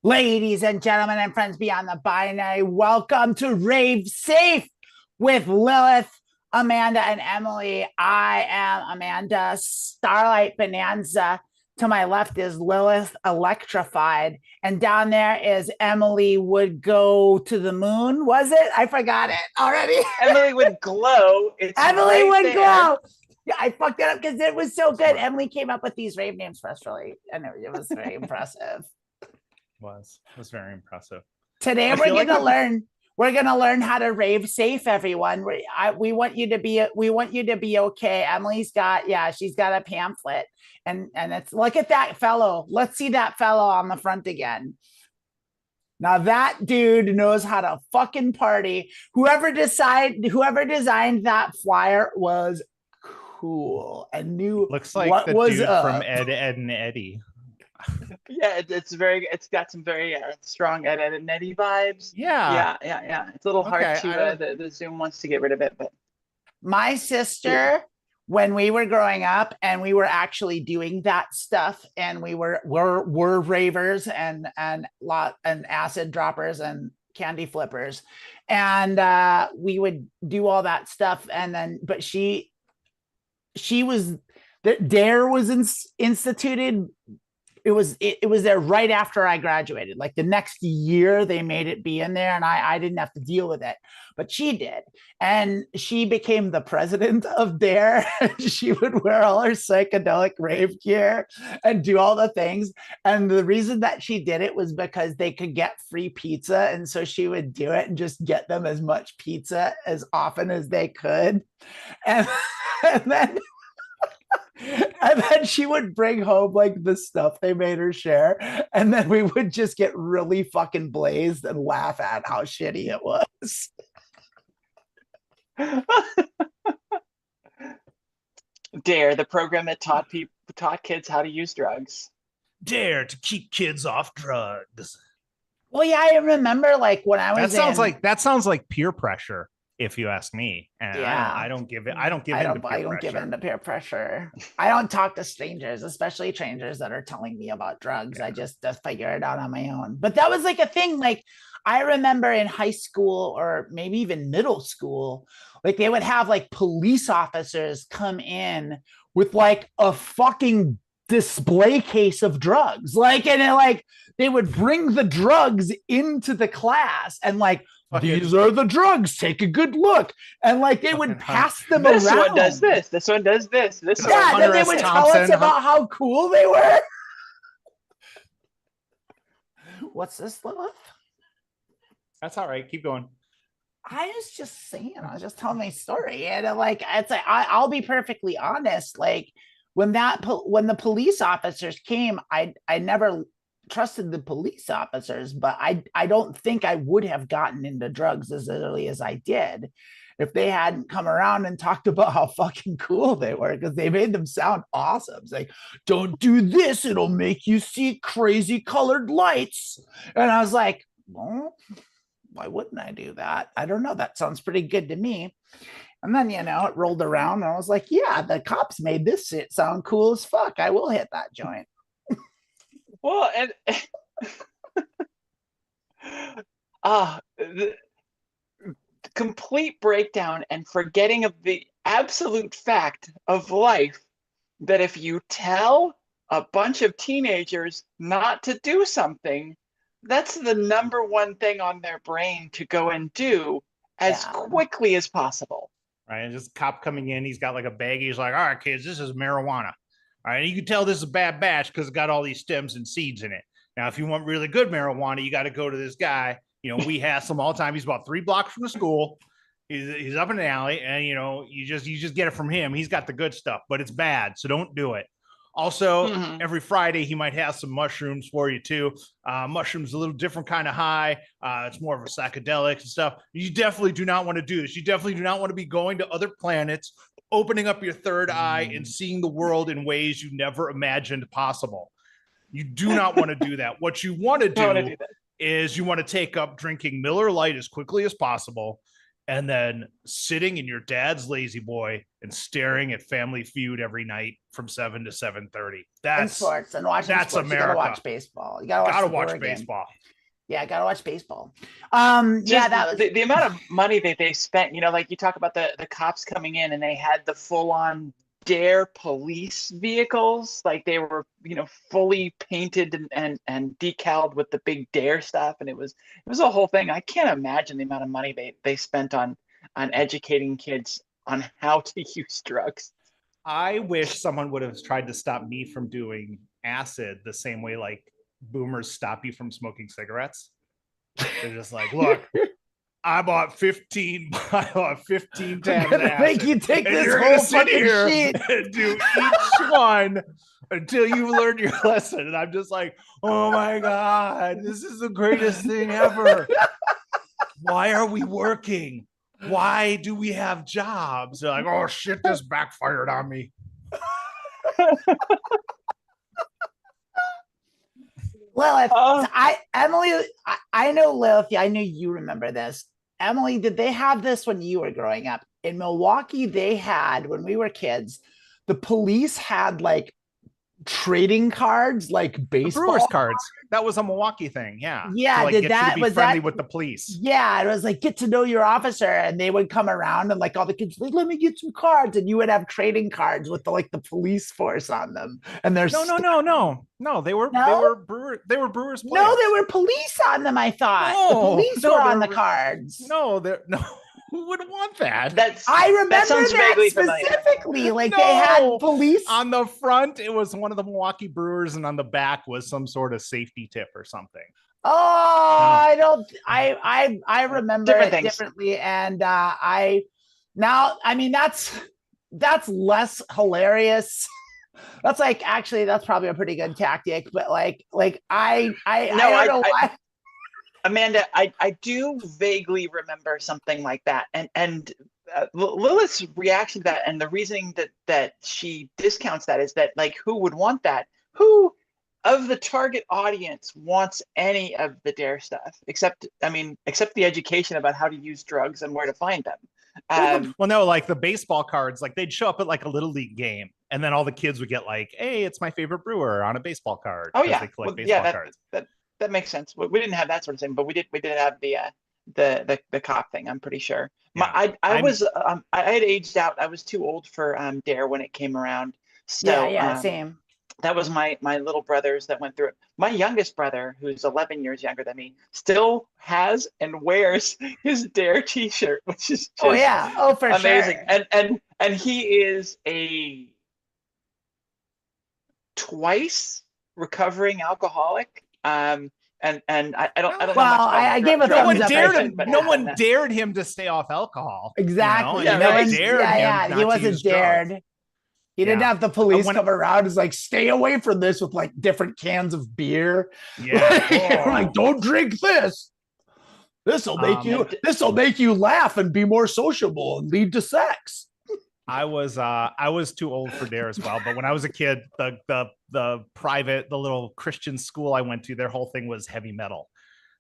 Ladies and gentlemen and friends beyond the binary, welcome to Rave Safe with Lilith, Amanda, and Emily. I am Amanda Starlight Bonanza. To my left is Lilith Electrified, and down there is Emily Would Go to the Moon. Was it? I forgot it already. Emily Would Glow. It's Emily right Would there. Glow. Yeah, I fucked it up because it was so good. Emily came up with these rave names for us, really, and it was very impressive. Was very impressive. Today we're gonna learn how to rave safe, everyone. We want you to be okay. Emily's got she's got a pamphlet, and it's, look at that fellow. Let's see that fellow on the front again. Now that dude knows how to fucking party. Whoever designed that flyer was cool and knew looks like what the was dude up. from Ed, and Eddie. Yeah, it's got some very strong Ed, and Eddie vibes. Yeah. It's a little hard to the Zoom wants to get rid of it, but my sister, when we were growing up and we were actually doing that stuff, and we were ravers and acid droppers and candy flippers, and we would do all that stuff, and then but she was, the dare was instituted. It was there right after I graduated. Like the next year they made it be in there, and I didn't have to deal with it, but she did. And she became the president of Dare. She would wear all her psychedelic rave gear and do all the things. And the reason that she did it was because they could get free pizza. And so she would do it and just get them as much pizza as often as they could. And then she would bring home like the stuff they made her share, and then we would just get really fucking blazed and laugh at how shitty it was. Dare, the program that taught kids how to use drugs. Dare to keep kids off drugs. Well, yeah, I remember like when I was that sounds like peer pressure, if you ask me. And yeah, I don't give in to peer pressure. I don't talk to strangers, especially strangers that are telling me about drugs. I just figure it out on my own. But that was like a thing. Like I remember in high school or maybe even middle school, like they would have like police officers come in with like a fucking display case of drugs, like, and like they would bring the drugs into the class and like, these are the drugs, take a good look, and like they would pass them around. This one does this, this one does this, yeah, then they would tell us about how cool they were. What's this, Lilith? That's all right, keep going. I was just saying, I was just telling my story, and like it's like I'll be perfectly honest, like when the police officers came, I never trusted the police officers, but I don't think I would have gotten into drugs as early as I did if they hadn't come around and talked about how fucking cool they were, because they made them sound awesome. It's like, don't do this, it'll make you see crazy colored lights. And I was like, well, why wouldn't I do that? I don't know, that sounds pretty good to me. And then, it rolled around and I was like, yeah, the cops made this shit sound cool as fuck. I will hit that joint. Well, and the complete breakdown and forgetting of the absolute fact of life that if you tell a bunch of teenagers not to do something, that's the number one thing on their brain to go and do as quickly as possible. Right, and just a cop coming in, he's got like a bag. He's like, all right, kids, this is marijuana. All right, you can tell this is a bad batch because it's got all these stems and seeds in it. Now, if you want really good marijuana, you got to go to this guy. We hassle him all the time. He's about 3 blocks from the school. He's up in the alley, and you just get it from him. He's got the good stuff, but it's bad, so don't do it. Also, every Friday he might have some mushrooms for you too. Mushrooms a little different kind of high. It's more of a psychedelic and stuff. You definitely do not want to do this. You definitely do not want to be going to other planets, opening up your third eye and seeing the world in ways you never imagined possible. You do not want to do that. What you want to do is you want to take up drinking Miller Lite as quickly as possible, and then sitting in your dad's lazy boy and staring at Family Feud every night from 7 to 7:30. And That's sports and watching that's sports. You gotta America. watch baseball. You gotta Gotta watch watch the game. baseball. Yeah, I gotta watch baseball. Just Yeah, that was the amount of money that they spent, you know, like you talk about the cops coming in and they had the full-on Dare police vehicles, like they were, you know, fully painted and decaled with the big Dare stuff, and it was a whole thing. I can't imagine the amount of money they spent on educating kids on how to use drugs. I wish someone would have tried to stop me from doing acid the same way like boomers stop you from smoking cigarettes. They're just like, look, I bought 15 tabs I'm of gonna acid, make you take and this you're whole gonna sit fucking here sheet. and do each one until you learn your lesson. And I'm just like, oh my God, this is the greatest thing ever. Why are we working? Why do we have jobs? They're like, oh shit, this backfired on me. Lilith, Oh. Emily, I know Lilith. I knew you remember this. Emily, did they have this when you were growing up? In Milwaukee, they had, when we were kids, the police had like trading cards, like The baseball Brewers cards. That was a Milwaukee thing. Yeah. Yeah, To like did get that- you to be was friendly that- with the police. Yeah, it was like get to know your officer, and they would come around and like all the kids like, let me get some cards, and you would have trading cards with the police force on them, and there's No. They were Brewers players. No, there were police on them. I thought the police were on the cards. No. Who would want that? I remember sounds that vaguely familiar. specifically. Like they had No. police. On the front, it was one of the Milwaukee Brewers, and on the back was some sort of safety tip or something. Oh, I don't. I remember Different it things. differently, and I mean that's less hilarious. That's like actually that's probably a pretty good tactic, but like I don't know why. Amanda, I do vaguely remember something like that, and Lilith's reaction to that and the reasoning that she discounts that is that like who would want that? Who of the target audience wants any of the Dare stuff except the education about how to use drugs and where to find them. Well, no, like the baseball cards, like they'd show up at like a little league game, and then all the kids would get like, "Hey, it's my favorite brewer" on a baseball card. Oh yeah, they collect baseball cards. That makes sense. We didn't have that sort of thing, but we did have the cop thing. I'm pretty sure. Yeah. I had aged out. I was too old for Dare when it came around. So Same. that was my little brothers that went through it. My youngest brother, who's 11 years younger than me, still has and wears his Dare T-shirt, which is just for amazing. sure. And he is a twice recovering alcoholic. And I don't know. Well, I gave a thumbs up. No one dared him to stay off alcohol. Exactly. You know? Yeah, No one right. dared him not He to wasn't use drugs. dared. He didn't Yeah. have the police When- come around. It's like, stay away from this with like different cans of beer. Yeah. Like, don't drink this. This'll make you laugh and be more sociable and lead to sex. I was too old for Dare as well, but when I was a kid, the little Christian school I went to, their whole thing was heavy metal.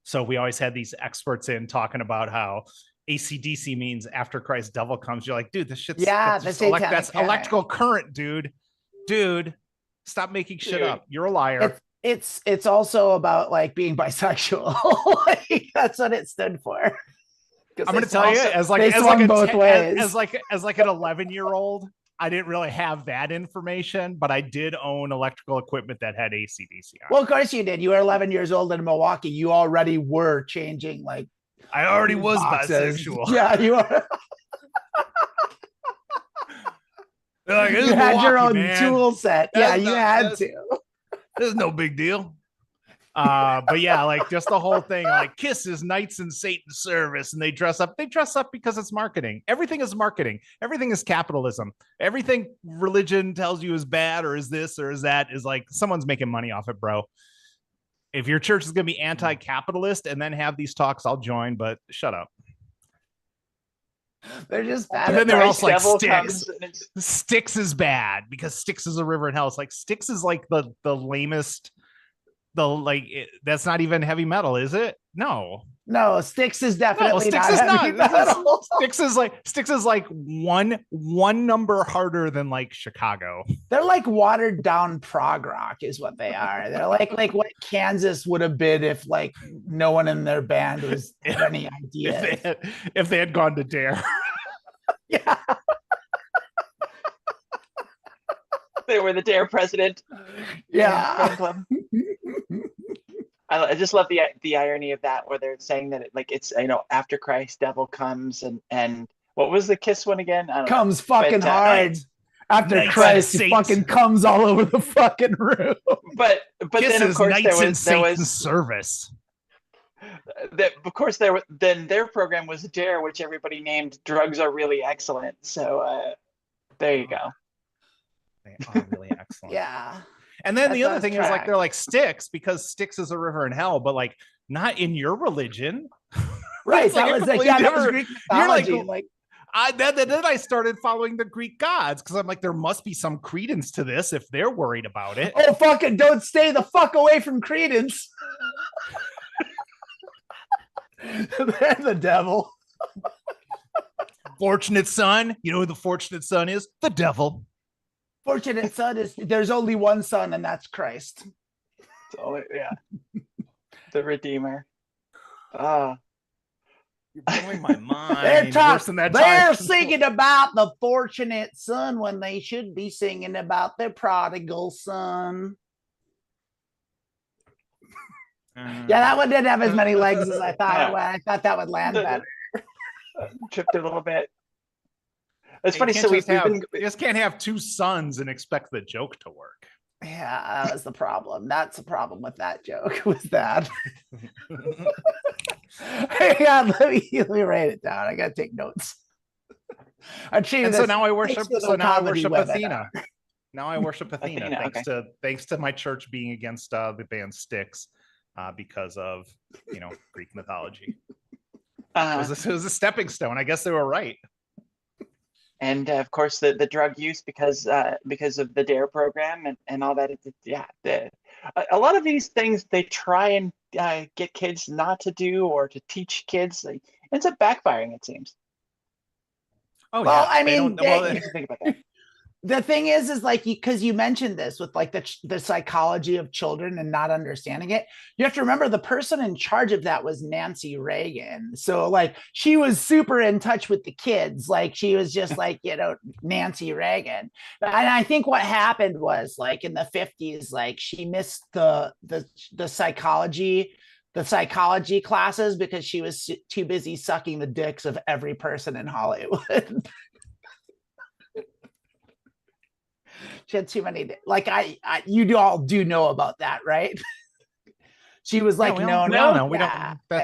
So we always had these experts in talking about how AC/DC means after Christ devil comes. You're like, dude, this shit's that's electrical current, dude. Stop making shit up. You're a liar. It's also about like being bisexual. Like, that's what it stood for. I'm going to tell you, as an 11-year-old, I didn't really have that information, but I did own electrical equipment that had AC/DC on. Well, of course you did. You were 11 years old in Milwaukee. You already were changing like. I already was boxes. bisexual. Yeah, you are. Like, You had your own man. tool set. You had to. This is no big deal. But yeah, like just the whole thing, like kisses, knights in Satan's service, and they dress up because it's marketing. Everything is marketing. Everything is capitalism. Everything religion tells you is bad or is this or is that is like someone's making money off it, bro. If your church is going to be anti-capitalist and then have these talks, I'll join, but shut up. They're just bad. And then they were also like Sticks. Styx is bad because Styx is a river in hell. It's like Styx is like the lamest. That's not even heavy metal, is it? No, No, Styx is No, definitely Styx not is heavy not. metal. Styx is like one number harder than like Chicago. They're like watered down prog rock is what they are. They're like what Kansas would have been if like no one in their band was had any ideas. If they had gone to Dare. Yeah. They were the Dare president. Yeah. Fan club. I just love the irony of that, where they're saying that it's after Christ, devil comes, and what was the Kiss one again? I don't know. Comes fucking But, hard. After Knights Christ, and he Saints. fucking comes all over the fucking room. But then of course Knights and there Saints was service. that of course then their program was Dare, which everybody named Drugs Are Really Excellent. So there you go. They are really excellent. Yeah. And then That's the other on thing is track. like they're like Styx, because Styx is a river in hell, but like not in your religion. Right. It's like That a was like, completely yeah, that was different- Greek You're like- mythology. Then I started following the Greek gods because I'm like, there must be some credence to this if they're worried about it. Oh, fucking don't stay the fuck away from Credence. They're the devil. Fortunate son, you know who the fortunate son is? The devil. Fortunate son is there's only one son, and that's Christ. So yeah, the Redeemer. You're blowing my mind. They're Worse than that they're time. singing about the fortunate son when they should be singing about their prodigal son. Yeah, that one didn't have as many legs as I thought it would. I thought that would land better. Tripped a little bit. It's You funny. can't So just you just can't have two sons and expect the joke to work. Yeah, that was the problem. That's the problem with that joke. Was that? Hang on, let me write it down. I gotta take notes. And so now I worship. Thanks for the So now I comedy worship webinar. Athena. Now I worship Athena. Athena, Thanks to my church being against the band Styx, because of Greek mythology. It was a stepping stone. I guess they were right. And of course the drug use because of the Dare program and all that. A lot of these things they try and get kids not to do or to teach kids. Ends up backfiring, it seems. Oh Well, yeah. I They mean, don't- well, What do you think about that? the thing is like because you mentioned this with like the psychology of children and not understanding it, you have to remember the person in charge of that was Nancy Reagan. So like she was super in touch with the kids. Like she was just like Nancy Reagan. And I think what happened was like in the 50s, like she missed the psychology classes because she was too busy sucking the dicks of every person in Hollywood. She had too many, like you all do know about that, right? She was like known. No, we Yeah, don't.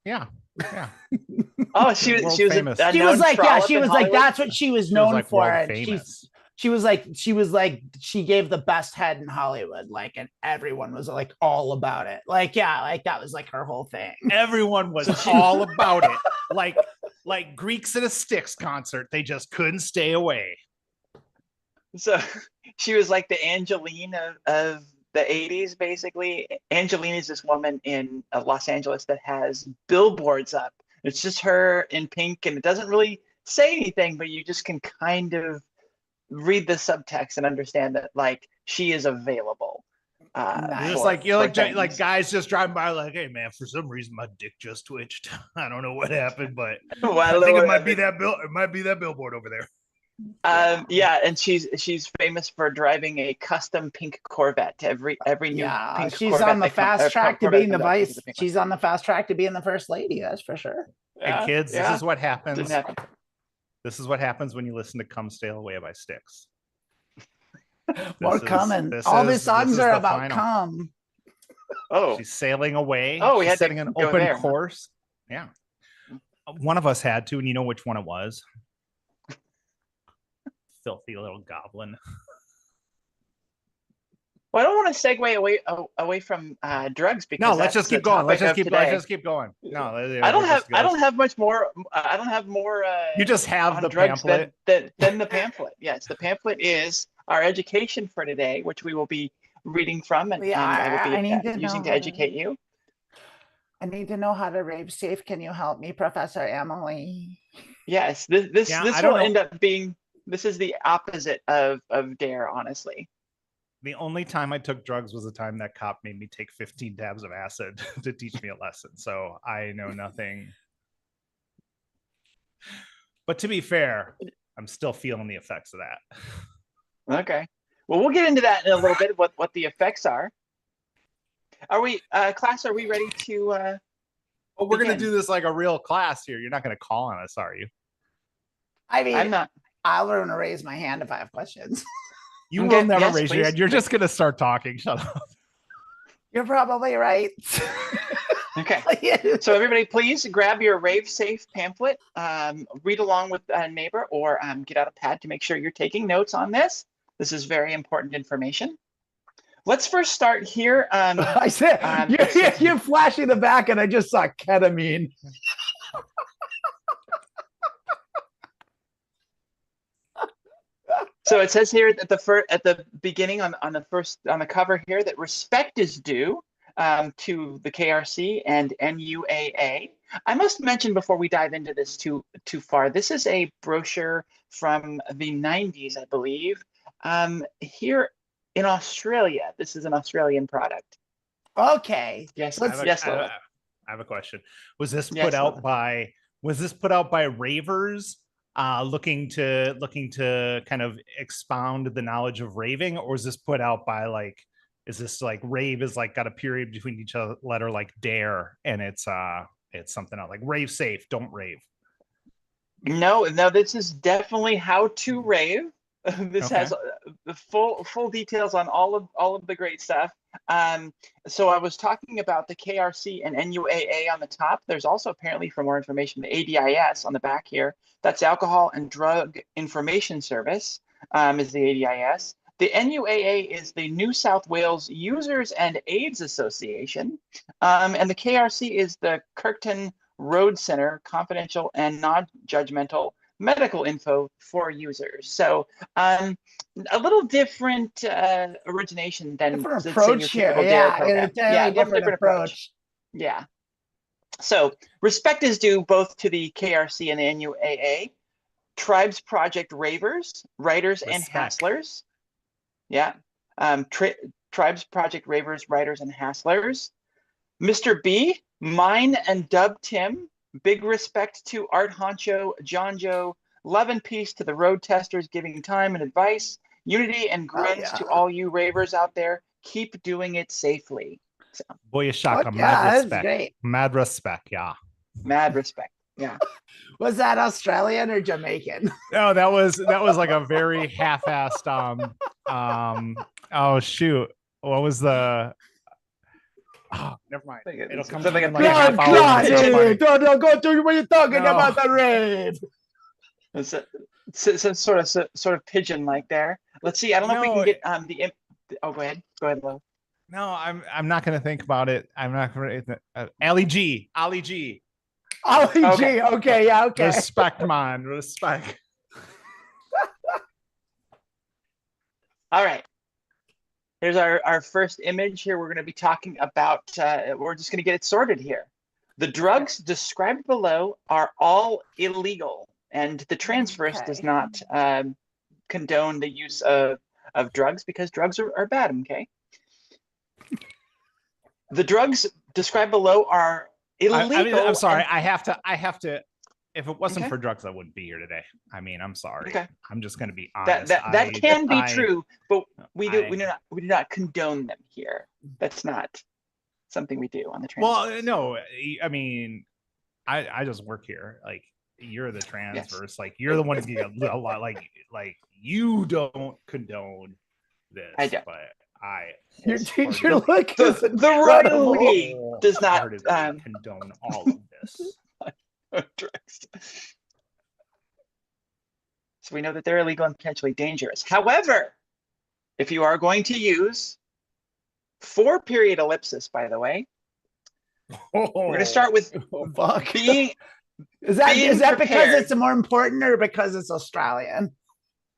yeah. Yeah. Oh, she was famous. a She known was like, yeah, trollop she in was like, Hollywood? that's what she was She was known like for. world And famous. she was like, she gave the best head in Hollywood, like, and everyone was like all about it. Like, yeah, like that was like her whole thing. Everyone was all about it. Like Greeks at a Styx concert. They just couldn't stay away. So she was like the Angeline of the 80s, basically. Angeline is this woman in Los Angeles that has billboards up. It's just her in pink, and it doesn't really say anything, but you just can kind of read the subtext and understand that like she is available. Nice. You're like things. like guys just driving by, like, hey man, for some reason my dick just twitched. I don't know what happened, but I think it might be that billboard over there. Yeah, and she's famous for driving a custom pink Corvette. Every new pink she's Corvette on the that fast track to being the Corvette vice. She's on the fast track to being the first lady. That's for sure. And kids, this is what happens. Didn't happen. This is what happens when you listen to "Come Sail Away" by Styx. More coming. All the songs are about final. come. Oh, She's sailing away. Oh, we She's had to setting an go open there. course. Yeah. One of us had to, and you know which one it was. Filthy little goblin. well, I don't want to segue away from drugs because No, let's just keep going. Let's just keep going. No, I don't have much more. I don't have more. You just have on the drugs pamphlet. than the pamphlet. Yes, the pamphlet is our education for today, which we will be reading from, and I will be using to educate you. I need to know how to rave safe. Can you help me, Professor Emily? Yes, this Yeah, this I don't will know. end up being, this is the opposite of dare, honestly. The only time I took drugs was the time that cop made me take 15 dabs of acid to teach me a lesson. So I know nothing. But to be fair, I'm still feeling the effects of that. Okay. Well, we'll get into that in a little bit, what the effects are. Are we, class, are we ready to But we're going to begin? do this like a real class here. You're not going to call on us, are you? I mean, I'm not. I'll learn to raise my hand if I have questions. You Okay, will never yes, raise your please. hand. You're just going to start talking. Shut up. You're probably right. Okay. So everybody, please grab your Rave Safe pamphlet, read along with a neighbor, or get out a pad to make sure you're taking notes on this. This is very important information. Let's first start here. I said, you're flashing the back and I just saw ketamine. So it says here at the beginning on the cover here that respect is due to the KRC and NUAA. I must mention before we dive into this too far, this is a brochure from the 90s, I believe. Here in Australia, this is an Australian product. Okay. Yes, I have a question. Was this put out by ravers looking to kind of expound the knowledge of raving, or is this put out by like, is this like rave is like got a period between each other letter like dare, and it's something else like rave safe, don't rave? No, this is definitely how to rave. This has the full details on all of the great stuff. So I was talking about the KRC and NUAA on the top. There's also apparently, for more information, the ADIS on the back here. That's Alcohol and Drug Information Service, is the ADIS. The NUAA is the New South Wales Users and AIDS Association. And the KRC is the Kirkton Road Center, Confidential and Non-Judgmental Medical Info for Users. So a little different origination than different approach here. Different approach. Yeah. So respect is due both to the KRC and the NUAA, Tribes Project Ravers, Writers, and Hasslers. Yeah. Tribes Project Ravers, Writers, and Hasslers. Mr. B, Mine and Dub Tim. Big respect to Art Honcho, John Joe. Love and peace to the road testers giving time and advice. Unity and grins to all you ravers out there. Keep doing it safely. So, boy, shaka, mad respect. Great. Mad respect, yeah. Mad respect, yeah. Was that Australian or Jamaican? No, that was like a very half-assed. Oh shoot, what was the? Oh, never mind. It'll come to me in like a half hour. Don't go through when you're talking about the raid. Some sort of pigeon like there. Let's see. I don't know if we can get oh, go ahead, Lo. No, I'm not going to think about it. I'm not going to. Ali G. Okay, yeah, okay. Respect, man. Respect. All right. Here's our first image here. We're going to be talking about, we're just going to get it sorted here. The drugs described below are all illegal, and the transverse does not condone the use of drugs because drugs are bad, okay? The drugs described below are illegal. I'm sorry. I have to. If it wasn't for drugs, I wouldn't be here today. I mean, I'm sorry. Okay. I'm just going to be honest. That can be true, but we do not condone them here. That's not something we do on the transverse. Well, no, I mean, I just work here. Like, you're the transverse. Yes. Like, you're the one who's getting a lot. Like you don't condone this. I don't. But your teacher look the royalty does not condone all of this. So we know that they're illegal and potentially dangerous. However, if you are going to use 4-period ellipsis, by the way, we're going to start with being. Is that because it's more important or because it's Australian?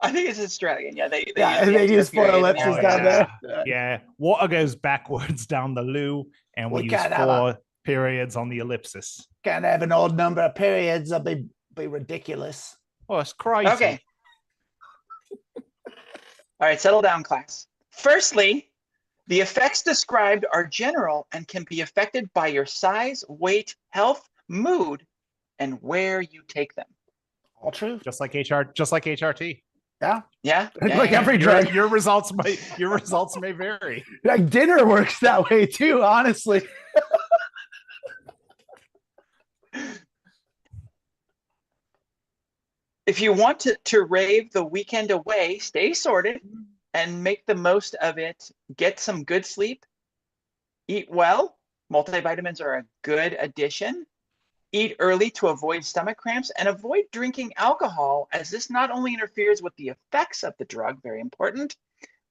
I think it's Australian. Yeah, they use 4 ellipses down there. Yeah, water goes backwards down the loo, and we use 4 Periods on the ellipsis. Can't have an odd number of periods. That'd be ridiculous. Oh, it's crazy. Okay. All right, settle down, class. Firstly, the effects described are general and can be affected by your size, weight, health, mood, and where you take them. All true. Just like HRT. Yeah. Yeah. Like every drug. Your results may vary. Like dinner works that way too, honestly. If you want to rave the weekend away, stay sorted and make the most of it. Get some good sleep. Eat well. Multivitamins are a good addition. Eat early to avoid stomach cramps and avoid drinking alcohol, as this not only interferes with the effects of the drug, very important,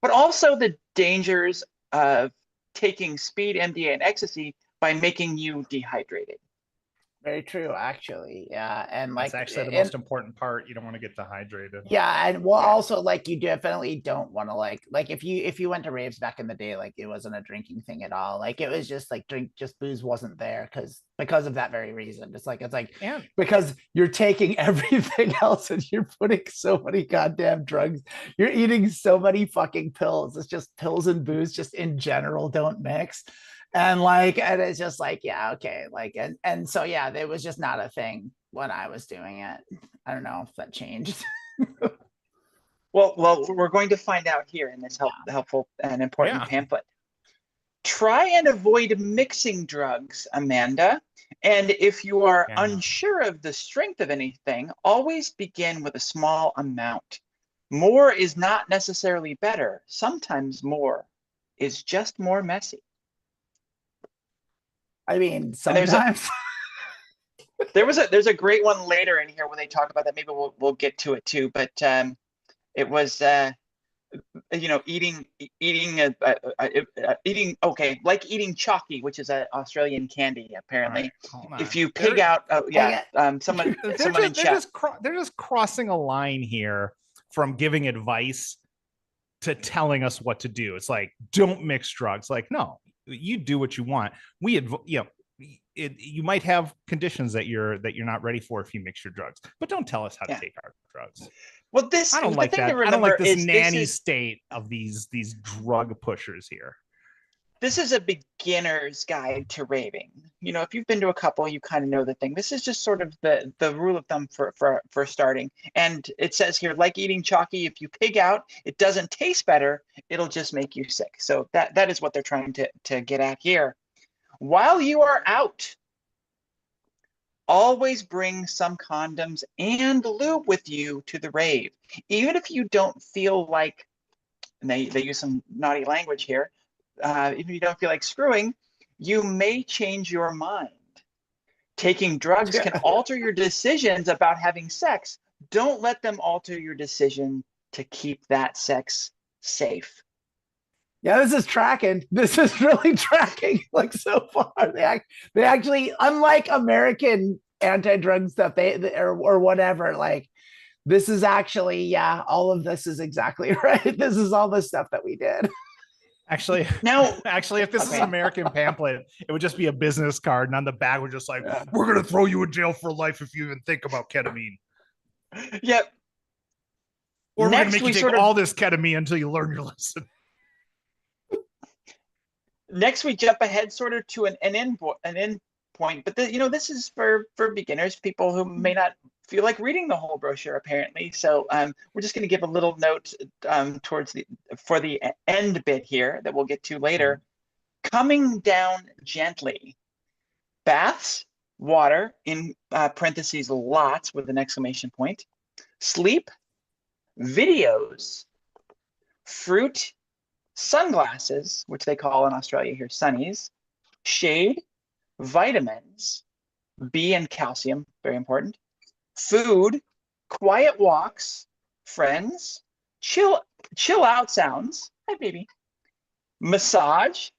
but also the dangers of taking speed, MDA, and ecstasy by making you dehydrated. Very true, actually. Yeah. And like, that's actually the most important part. You don't want to get dehydrated. Yeah. And well, also like you definitely don't want to like if you went to raves back in the day, like it wasn't a drinking thing at all. Like it was just like just booze wasn't there because of that very reason. It's like because you're taking everything else and you're putting so many goddamn drugs. You're eating so many fucking pills. It's just pills and booze just in general don't mix. And it's just like, yeah, okay. Like, and so, yeah, it was just not a thing when I was doing it. I don't know if that changed. Well, we're going to find out here in this helpful and important pamphlet. Try and avoid mixing drugs, Amanda. And if you are unsure of the strength of anything, always begin with a small amount. More is not necessarily better. Sometimes more is just more messy. I mean, sometimes. There's a great one later in here when they talk about that. Maybe we'll get to it too. But it was eating like eating chalky, which is an Australian candy apparently. Right, if you pig out, someone in chat. They're just crossing a line here from giving advice to telling us what to do. It's like, don't mix drugs. Like, no. You do what you want. You might have conditions that you're not ready for if you mix your drugs, but don't tell us how to take our drugs. Well, I don't like that. I don't like this nanny state of these drug pushers here. This is a beginner's guide to raving. You know, if you've been to a couple, you kind of know the thing. This is just sort of the rule of thumb for starting. And it says here, like eating chalky, if you pig out, it doesn't taste better. It'll just make you sick. So that is what they're trying to get at here. While you are out, always bring some condoms and lube with you to the rave. Even if you don't feel like, and they use some naughty language here, if you don't feel like screwing, you may change your mind. Taking drugs can alter your decisions about having sex. Don't let them alter your decision to keep that sex safe. Yeah, this is tracking. This is really tracking. Like so far, they actually, unlike American anti-drug stuff, or whatever. Like this is actually, all of this is exactly right. This is all the stuff that we did. Actually, if this is an American pamphlet, it would just be a business card, and on the back we're just like, we're gonna throw you in jail for life if you even think about ketamine. Yep. Or we're gonna make you take all this ketamine until you learn your lesson. Next, we jump ahead sort of to an end point, but this is for beginners, people who may not feel like reading the whole brochure apparently. So we're just going to give a little note for the end bit here that we'll get to later. Coming down gently. Baths, water, in parentheses, lots with an exclamation point. Sleep, videos, fruit, sunglasses, which they call in Australia here sunnies, shade, vitamins, B and calcium, very important, food, quiet walks, friends, chill out sounds, hi baby, massage,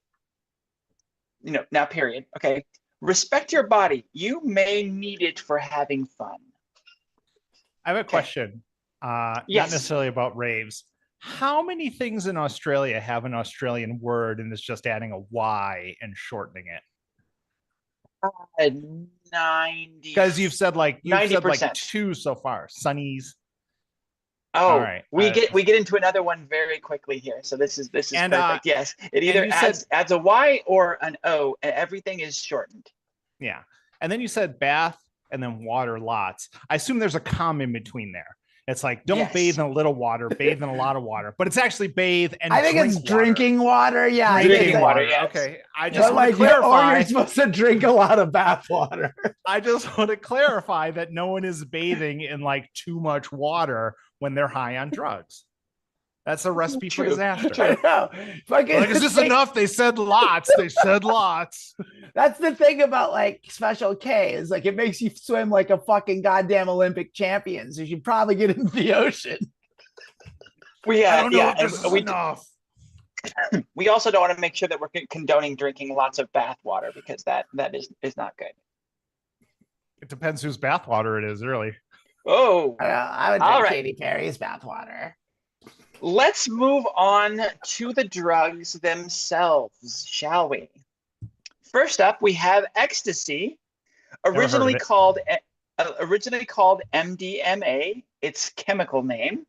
now period, okay, respect your body. You may need it for having fun. I have a question, not necessarily about raves. How many things in Australia have an Australian word and it's just adding a Y and shortening it? 90. Because you've said like 90%. 2 so far. Sunnies. Oh, All right. we get into another one very quickly here. So this is And, perfect. Yes, it either you said- adds a Y or an O, and everything is shortened. Yeah. And then you said bath and then water lots. I assume there's a comma in between there. It's like, don't Yes. bathe in a little water, bathe in a lot of water. But it's actually bathe and I think drink it's drinking water. Yeah. I think Drinking that- water, yes. Okay. I But just want like, to clarify. or you're supposed to drink a lot of bath water. I just want to clarify that no one is bathing in like too much water when they're high on drugs. That's a recipe for True. disaster. I know. Fucking- Like, is this enough? They said lots. They said lots. That's the thing about like Special K is like it makes you swim like a fucking goddamn Olympic champion. So you should probably get into the ocean. We I don't know yeah, if this and is we enough. we also don't want to make sure that we're condoning drinking lots of bath water, because that is not good. It depends whose bathwater it is, really. Oh, I would All drink right. Katy Perry's bath water. let's move on to the drugs themselves, shall we? First up, we have ecstasy, originally it. called MDMA, its chemical name.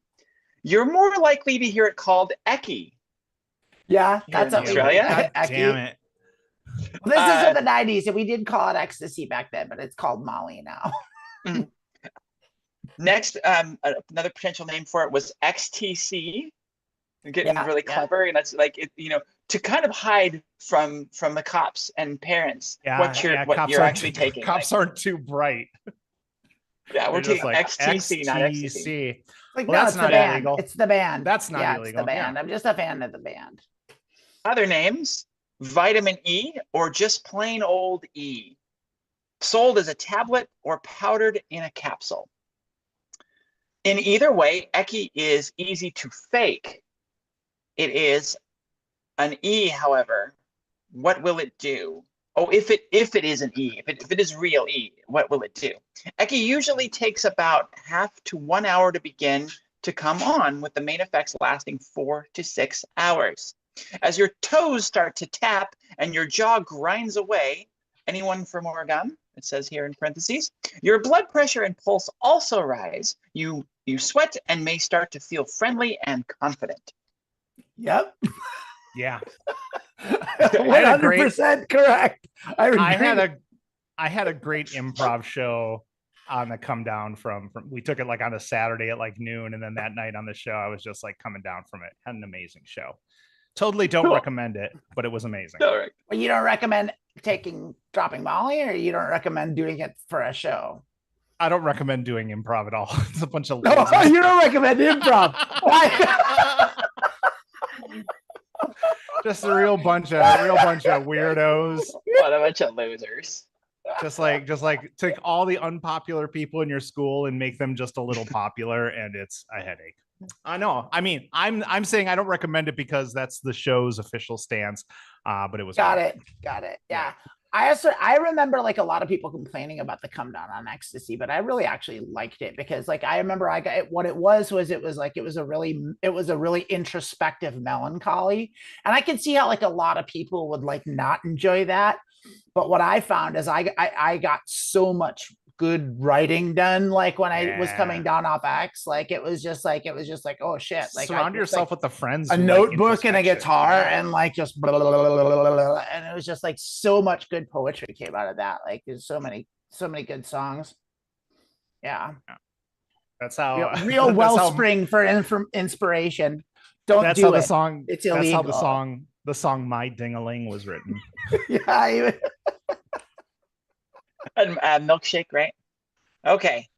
You're more likely to hear it called Eki. Yeah, Here that's in what Australia? God Eki. damn it. This is in the 90s, and we did call it ecstasy back then, but it's called Molly now. Next, another potential name for it was XTC. Getting Yeah, really yeah. clever, and that's like to kind of hide from the cops and parents what you're cops actually taking. Cops aren't too bright. Yeah, we're They're just taking XTC, not ecstasy. Like, Well, no, that's it's the not band. illegal. It's the band. That's not yeah, illegal. It's the band. Yeah. I'm just a fan of the band. Other names: vitamin E or just plain old E. Sold as a tablet or powdered in a capsule. In either way, Eki is easy to fake. It is an E, however. What will it do? Oh, if it is an E, if it is real E, what will it do? Eki usually takes about half to 1 hour to begin to come on, with the main effects lasting 4 to 6 hours. As your toes start to tap and your jaw grinds away, anyone for more gum? It says here in parentheses. Your blood pressure and pulse also rise. You sweat and may start to feel friendly and confident. Yep. Yeah. 100% correct. I had a great improv show on the come down from we took it like on a Saturday at like noon, and then that night on the show I was just like coming down from it. Had an amazing show. Totally don't recommend it, but it was amazing. All right. Well, you don't recommend dropping Molly, or you don't recommend doing it for a show? I don't recommend doing improv at all. It's a bunch of No, losers. you don't recommend improv. Why? Just a real bunch of weirdos. What a bunch of losers. Just like take all the unpopular people in your school and make them just a little popular, and it's a headache. I know. I mean, I'm saying I don't recommend it because that's the show's official stance. But it was Got it. Yeah. I remember like a lot of people complaining about the come down on ecstasy, but I really actually liked it because like I remember I got it, what it was a really introspective melancholy, and I can see how like a lot of people would like not enjoy that. But what I found is I got so much good writing done like when I was coming down off X. Like it was just like oh shit, like surround yourself with the friends, a who like notebook and a introspection. guitar and like just blah, blah, blah, blah, blah, blah, blah, and it was just like so much good poetry came out of that. Like there's so many good songs. Yeah, That's how real that's wellspring for inspiration. Don't that's do how it. the song. It's That's how illegal. the song "My Ding-a-Ling" was written. Yeah, A milkshake, right? Okay.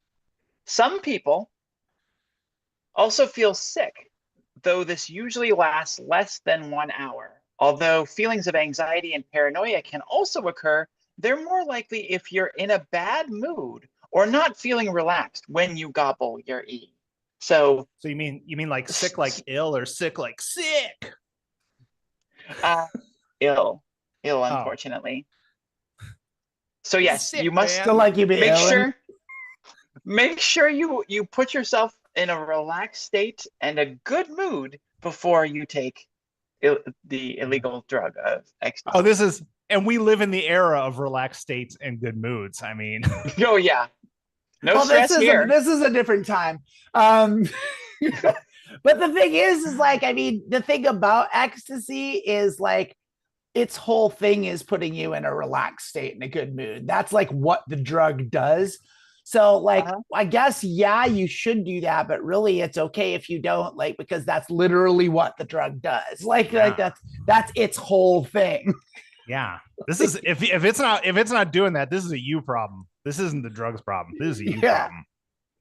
Some people also feel sick, though this usually lasts less than 1 hour. Although feelings of anxiety and paranoia can also occur, they're more likely if you're in a bad mood or not feeling relaxed when you gobble your E. So you mean like sick like ill, or sick like sick? Ill, unfortunately. So yes, Sick, you must man. still like you be make sure you put yourself in a relaxed state and a good mood before you take the illegal drug of ecstasy. Oh, this is And we live in the era of relaxed states and good moods. I mean, Oh yeah, no well, stress here. This is a different time. But the thing is like, I mean, the thing about ecstasy is like, its whole thing is putting you in a relaxed state and a good mood. That's like what the drug does. So like, I guess, yeah, you should do that, but really it's okay if you don't, like, because that's literally what the drug does. Like that's its whole thing. Yeah. This is, if it's not doing that, this is a you problem. This isn't the drugs problem. This is a you problem.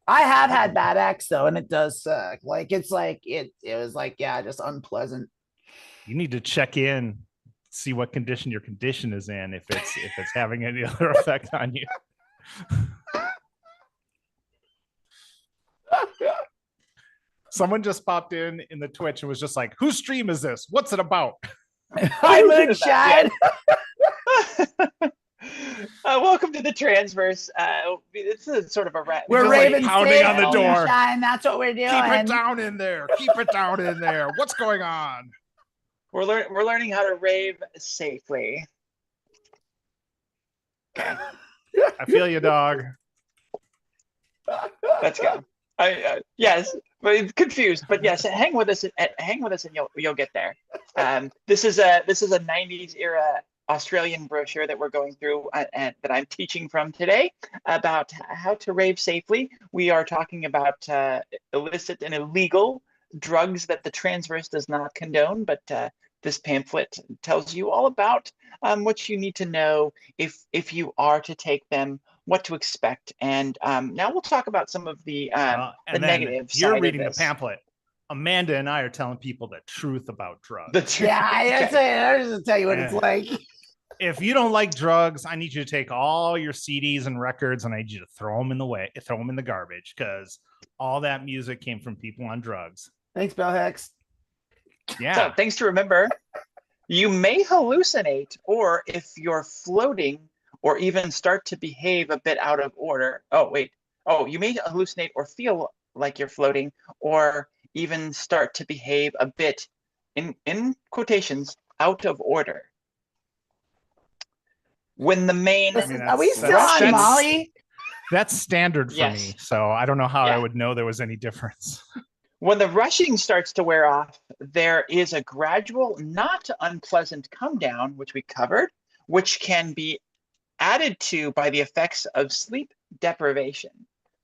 I have had bad X though, and it does suck. Like, it's like, it was like, yeah, just unpleasant. You need to check in, see what condition your condition is in, if it's having any other effect on you. Someone just popped in the Twitch and was just like, whose stream is this? What's it about? Hi, Moonshine. Welcome to the Transverse. It's a sort of a we're raving, like pounding on the door. Moonshine, that's what we're doing. Keep it down in there. Keep it down in there. What's going on? We're learning how to rave safely. Okay. I feel you, dog. Let's go. Yes, but confused. But yes, hang with us, and you'll get there. This is a 90s era Australian brochure that we're going through and that I'm teaching from today about how to rave safely. We are talking about illicit and illegal drugs that the Transverse does not condone, but this pamphlet tells you all about what you need to know if you are to take them, what to expect. And now we'll talk about some of the negatives. You're reading the pamphlet. Amanda and I are telling people the truth about drugs. I just tell you what it's like. If you don't like drugs, I need you to take all your CDs and records and I need you to throw them in the garbage, because all that music came from people on drugs. Thanks, Bell Hex. Yeah. So things to remember: you may hallucinate, or if you're floating, or even start to behave a bit out of order. You may hallucinate or feel like you're floating, or even start to behave a bit, in quotations, out of order. When the main... Are we still on Molly? That's standard for me, so I don't know how I would know there was any difference. When the rushing starts to wear off, there is a gradual, not unpleasant come down, which we covered, which can be added to by the effects of sleep deprivation.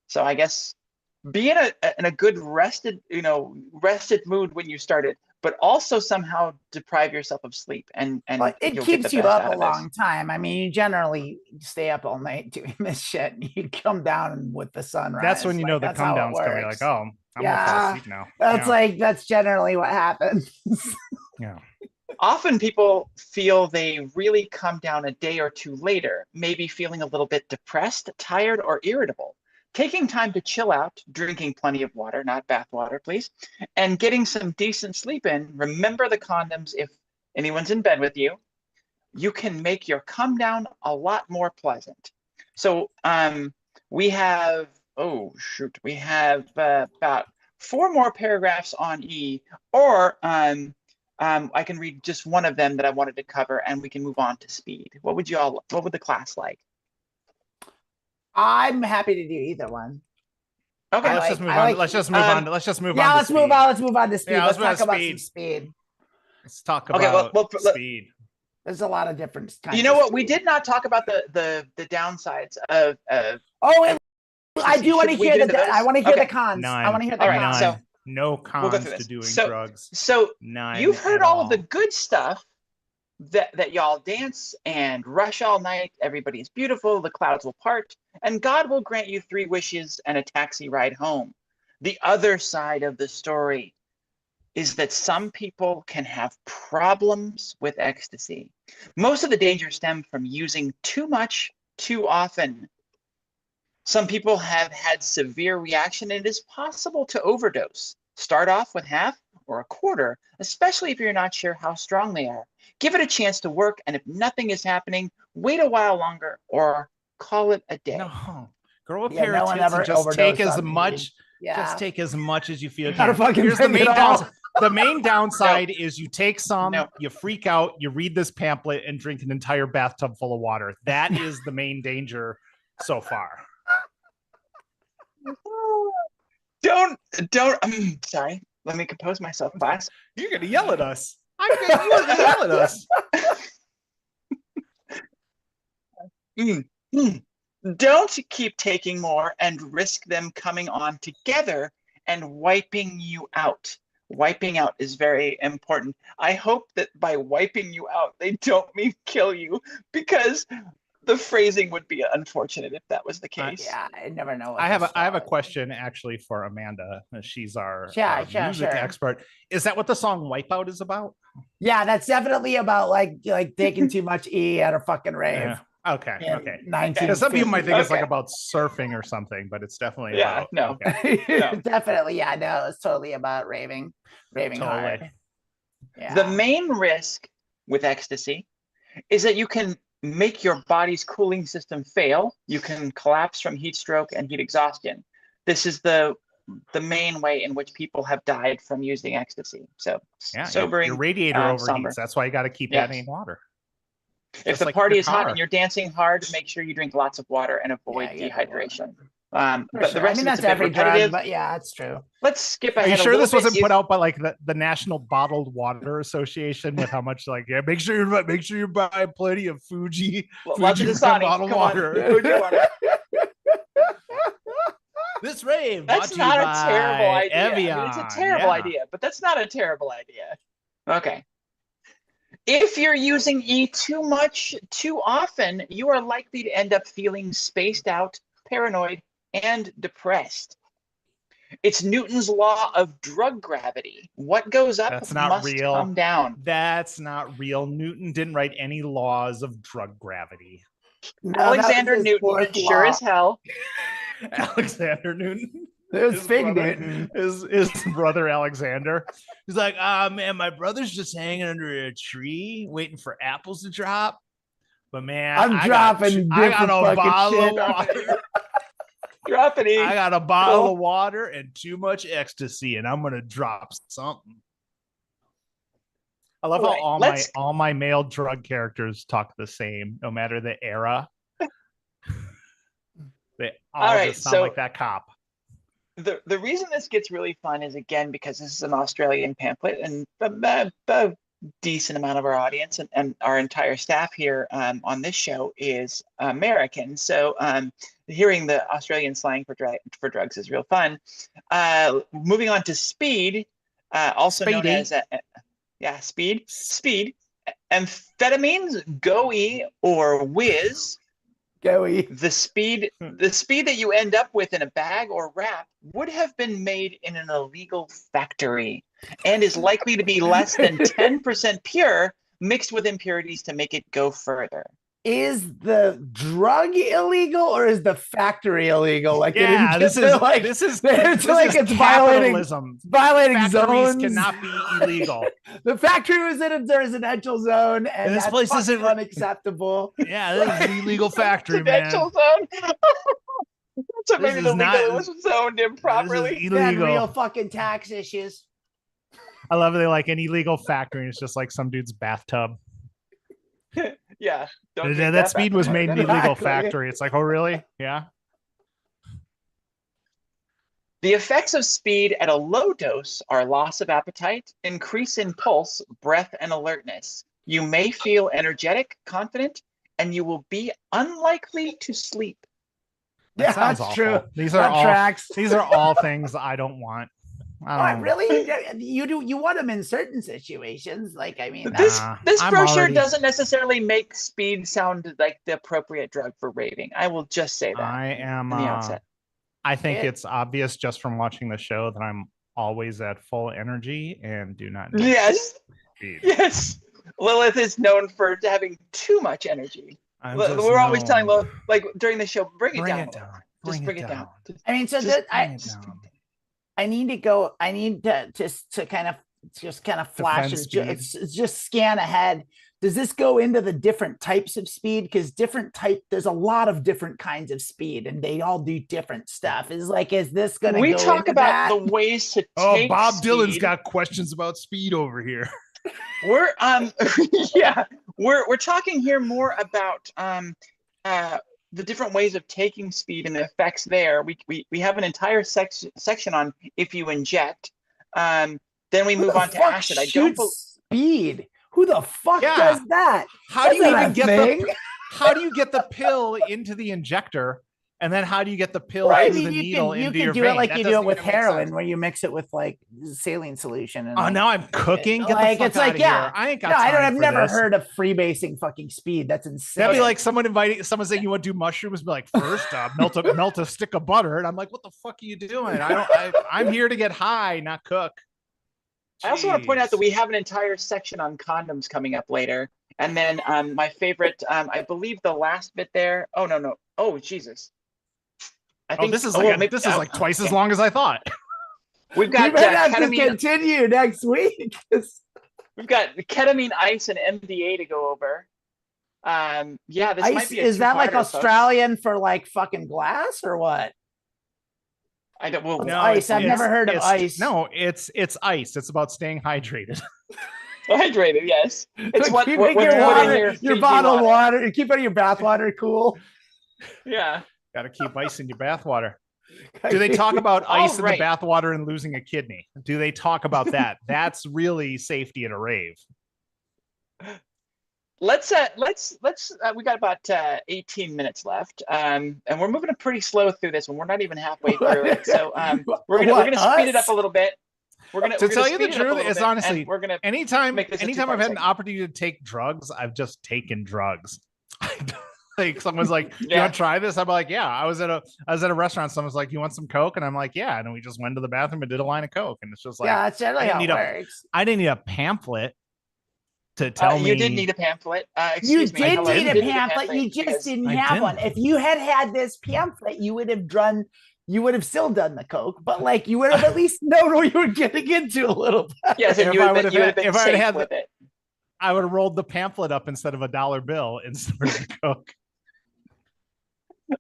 So I guess be in a good rested mood when you started, but also somehow deprive yourself of sleep, and it keeps you up a long time. I mean, you generally stay up all night doing this shit, and you come down with the sunrise. That's when you know the come down's coming. Like, oh, I'm gonna fall asleep now. That's generally what happens. Yeah. Often people feel they really come down a day or two later, maybe feeling a little bit depressed, tired, or irritable. Taking time to chill out, drinking plenty of water, not bath water, please, and getting some decent sleep in. Remember the condoms if anyone's in bed with you. You can make your come down a lot more pleasant. So we have about 4 more paragraphs on E, or I can read just one of them that I wanted to cover, and we can move on to speed. What would the class like? I'm happy to do either one. Okay, let's just move on. Let's just move on. Let's move on to speed. Let's talk about some speed. Let's talk about speed. There's a lot of different kinds. You know what? We did not talk about the downsides of. I do want to hear I want to hear the cons. I want to hear the cons. So no cons to doing drugs. So you've heard all of the good stuff that y'all dance and rush all night. Everybody's beautiful. The clouds will part, and God will grant you 3 wishes and a taxi ride home. The other side of the story is that some people can have problems with ecstasy. Most of the danger stems from using too much too often. Some people have had severe reaction, and it is possible to overdose. Start off with half or a quarter, especially if you're not sure how strong they are. Give it a chance to work, and if nothing is happening, wait a while longer or call it a day. No, grow a pair of tits and just take as much. Yeah. Just take as much as you feel. Here's the main The main downside is you take some, No. you freak out, you read this pamphlet, and drink an entire bathtub full of water. That is the main danger so far. Don't. Sorry. Let me compose myself, class. You're gonna yell at us. You are gonna yell at us. Don't keep taking more and risk them coming on together and wiping you out. Wiping out is very important. I hope that by wiping you out, they don't mean kill you, because the phrasing would be unfortunate if that was the case. Yeah, I never know. I have a question actually for Amanda. She's our music expert. Is that what the song Wipeout is about? Yeah, that's definitely about like taking too much E at a fucking rave. Yeah. Okay. Some people might think it's like about surfing or something, but it's definitely about, no. Definitely, no, it's totally about raving hard. Yeah. The main risk with ecstasy is that you can make your body's cooling system fail. You can collapse from heat stroke and heat exhaustion. This is the main way in which people have died from using ecstasy. So sobering. Your radiator overheats. Somber. That's why you got to keep adding water. If the party is hot and you're dancing hard, make sure you drink lots of water and avoid dehydration. But the rest of it's a bit repetitive. But yeah, it's true. Let's skip ahead. Are you sure this wasn't put out by like the National Bottled Water Association with how much make sure you buy plenty of Fuji bottled water. This rave. That's not a terrible idea. It's a terrible idea, but that's not a terrible idea. Okay. If you're using E too much, too often, you are likely to end up feeling spaced out, paranoid, and depressed. It's Newton's law of drug gravity. What goes up must come down. That's not real. Newton didn't write any laws of drug gravity. No, Alexander Newton, sure as hell. Alexander Newton. There's Fig Newton. His brother Alexander. He's like, man, my brother's just hanging under a tree waiting for apples to drop. But man, I got a bottle of water. I got a bottle of water and too much ecstasy, and I'm gonna drop something. I love how all my male drug characters talk the same, no matter the era. They all just sound like that cop. The reason this gets really fun is, again, because this is an Australian pamphlet, and a decent amount of our audience and our entire staff here on this show is American. So hearing the Australian slang for drugs is real fun. Moving on to speed, also known as speed. Amphetamines, GOE or whiz. The speed that you end up with in a bag or wrap would have been made in an illegal factory and is likely to be less than 10% pure, mixed with impurities to make it go further. Is the drug illegal or is the factory illegal? This is it's violating zones. Factories cannot be illegal. The factory was in a residential zone, and this place isn't unacceptable. Yeah, this is an illegal factory, man. Zone. So maybe the legal was zoned improperly. Illegal. Real fucking tax issues. I love it. Like an illegal factory, and it's just like some dude's bathtub. Yeah. That speed was made in the illegal factory. It's like, oh, really? Yeah. The effects of speed at a low dose are loss of appetite, increase in pulse, breath, and alertness. You may feel energetic, confident, and you will be unlikely to sleep. Yeah, that's true. These are all things I don't want. Really? You want them in certain situations. This brochure doesn't necessarily make speed sound like the appropriate drug for raving. I will just say that. I think it's obvious just from watching the show that I'm always at full energy and do not need speed. Yes. Lilith is known for having too much energy. We're always telling Lilith, like during the show, bring it down. Just bring it down. I mean, I need to go. I need to kind of flash. Just scan ahead does this go into the different types of speed? Because there's a lot of different kinds of speed, and they all do different stuff. Is this going to We go talk into about that? the ways to Oh, take Bob speed. Dylan's got questions about speed over here. We're yeah, we're talking here more about the different ways of taking speed and the effects there. We have an entire section on if you inject. Then we move on to acid. I don't speed. Who the fuck does that? How do you even get how do you get the pill into the injector? And then how do you get the pill through the needle into your vein? You can do it like you do it with heroin, where you mix it with like saline solution. And now I'm cooking. Get like, the fuck it's like, out of yeah, here. I ain't got no, time I've never this. heard of freebasing fucking speed. That's insane. That'd be like someone saying you want to do mushrooms, be like, first melt a stick of butter. And I'm like, what the fuck are you doing? I'm here to get high, not cook. Jeez. I also want to point out that we have an entire section on condoms coming up later. And then my favorite, I believe the last bit there. Oh, no. Oh, Jesus. I think this is like twice as long as I thought. We've got we have to continue next week. We've got ketamine, ice, and MDA to go over. Yeah, this ice, might be is that like Australian folks. for like fucking glass or what? I don't. Well, no, ice. I've never heard of ice. No, it's ice. It's about staying hydrated. Hydrated, yes. It's what keep your bottled water. You keep your bath water cool. Yeah. Got to keep ice in your bath water. Do they talk about ice in the bath water and losing a kidney? Do they talk about that? That's really safety at a rave. Let's we got about 18 minutes left, and we're moving pretty slow through this one. We're not even halfway through it, so we're gonna speed it up a little bit. To tell you the truth, it's honestly anytime I've had an opportunity to take drugs, I've just taken drugs. Like someone's like, "You want to try this?" I'm like, "Yeah." I was at a restaurant. Someone's like, "You want some Coke?" And I'm like, "Yeah." And we just went to the bathroom and did a line of Coke. And it's just like, yeah, that's generally how it works. I didn't need a pamphlet to tell me. You did need a pamphlet. You did need a pamphlet. You just didn't have one. If you had this pamphlet, you would have still done the Coke, but like you would have at least known what you were getting into a little bit. Yes, and you would have been safe with it. I would have rolled the pamphlet up instead of a $1 bill instead of the Coke.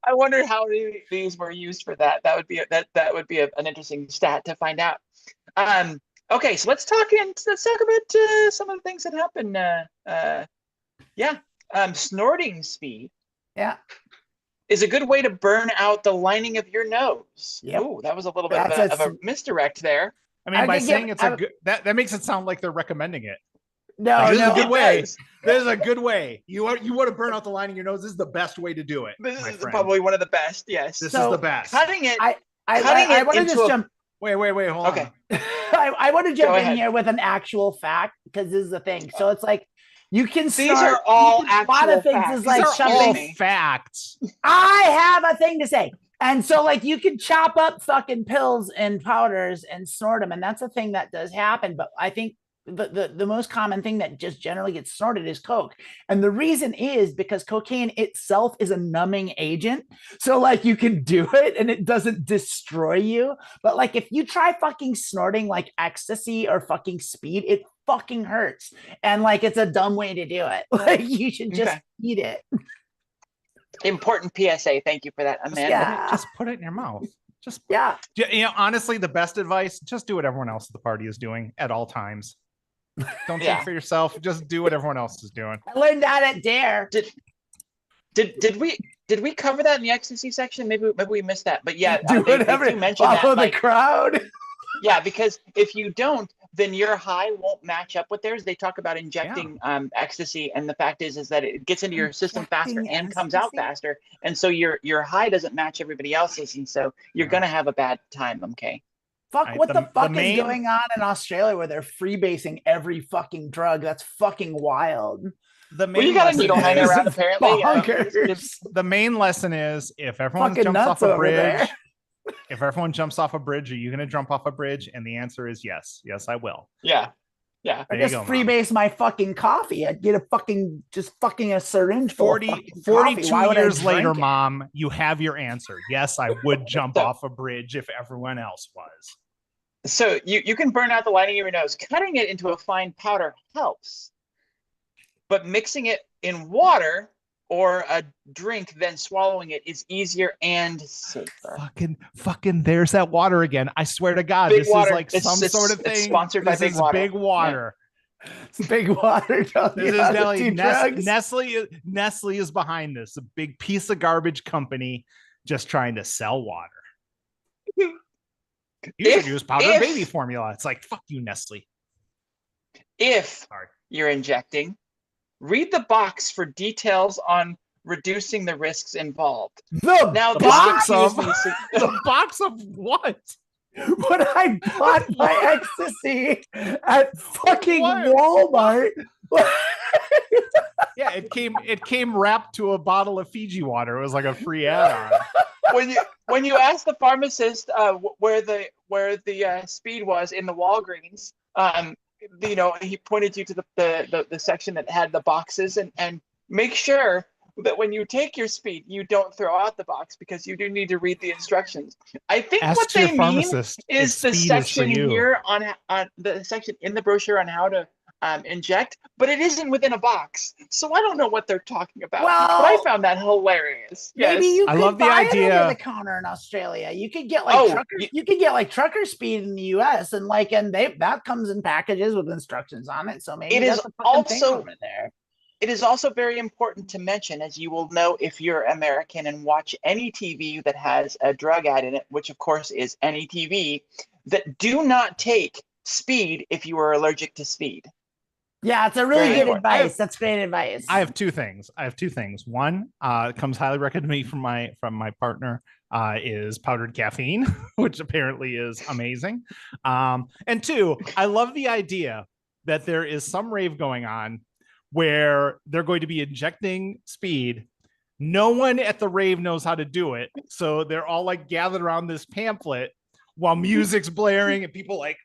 I wonder how these were used for that. That would be an interesting stat to find out. Okay, so let's talk about some of the things that happen. Snorting speed. Yeah. Is a good way to burn out the lining of your nose. Yep. Oh, that was a little bit of a misdirect there. I mean, by saying it's a good, that makes it sound like they're recommending it. No, this is a good way. This is a good way. You want to burn out the lining of your nose. This is the best way to do it. This is probably one of the best. Yes. This is the best. Cutting it. I want to just jump. Wait, hold on. Okay. I want to jump in here with an actual fact because this is the thing. So it's like you can These are all actual a lot of things facts. is like These are all facts. I have a thing to say. And so like you can chop up fucking pills and powders and snort them. And that's a thing that does happen. But I think the most common thing that just generally gets snorted is Coke. And the reason is because cocaine itself is a numbing agent. So like you can do it and it doesn't destroy you. But like if you try fucking snorting like ecstasy or fucking speed, it fucking hurts. And like it's a dumb way to do it. Like you should just eat it. Important PSA. Thank you for that, Amanda. Yeah. Just put it in your mouth. Just honestly, the best advice, just do what everyone else at the party is doing at all times. Don't think for yourself. Just do what everyone else is doing. I learned that at Dare. Did we cover that in the ecstasy section? Maybe we missed that. But yeah, do whatever. They do mention that. Follow the crowd. Yeah, because if you don't, then your high won't match up with theirs. They talk about injecting ecstasy, and the fact is that it gets into your system faster and comes out faster, and so your high doesn't match everybody else's, and so you're gonna have a bad time. Okay. Fuck, what the fuck is going on in Australia where they're freebasing every fucking drug? That's fucking wild. You got a needle hanging around apparently. The main lesson is if everyone jumps off a bridge, are you going to jump off a bridge? And the answer is yes. Yes, I will. Yeah. Yeah. I just freebase my fucking coffee. I'd get a syringe full 42 years later, Mom, you have your answer. Yes, I would jump off a bridge if everyone else was. So you can burn out the lining of your nose. Cutting it into a fine powder helps. but mixing it in water or a drink, then swallowing it is easier and safer. Fucking there's that water again. I swear to God, Big this water. is like some sort of thing. It's sponsored by Big Water. Big water. Yeah. It's Big Water. This is definitely Nestle is behind this. A big piece of garbage company just trying to sell water. You should use powdered baby formula. It's like, fuck you, Nestle. If you're injecting, read the box for details on reducing the risks involved. The box of what? When I bought my ecstasy at fucking Walmart. Yeah, it came wrapped to a bottle of Fiji water. It was like a free add-on. When you ask the pharmacist where the speed was in the Walgreens, he pointed you to the section that had the boxes, and make sure that when you take your speed, you don't throw out the box, because you do need to read the instructions. I think what they mean is the section here on the section in the brochure on how to inject, but it isn't within a box, so I don't know what they're talking about. Well, but I found that hilarious. Maybe yes. you could I love the buy idea. it over the counter in Australia. You could get like you could get like trucker speed in the US, and that comes in packages with instructions on it. So maybe that's a fucking thing over there. It is also very important to mention, as you will know if you're American and watch any TV that has a drug ad in it, which of course is any TV, that do not take speed if you are allergic to speed. Yeah, it's a really good advice. That's great advice. I have two things. One, comes highly recommended to me from my partner, is powdered caffeine, which apparently is amazing. And two, I love the idea that there is some rave going on where they're going to be injecting speed. No one at the rave knows how to do it, so they're all like gathered around this pamphlet while music's blaring and people like.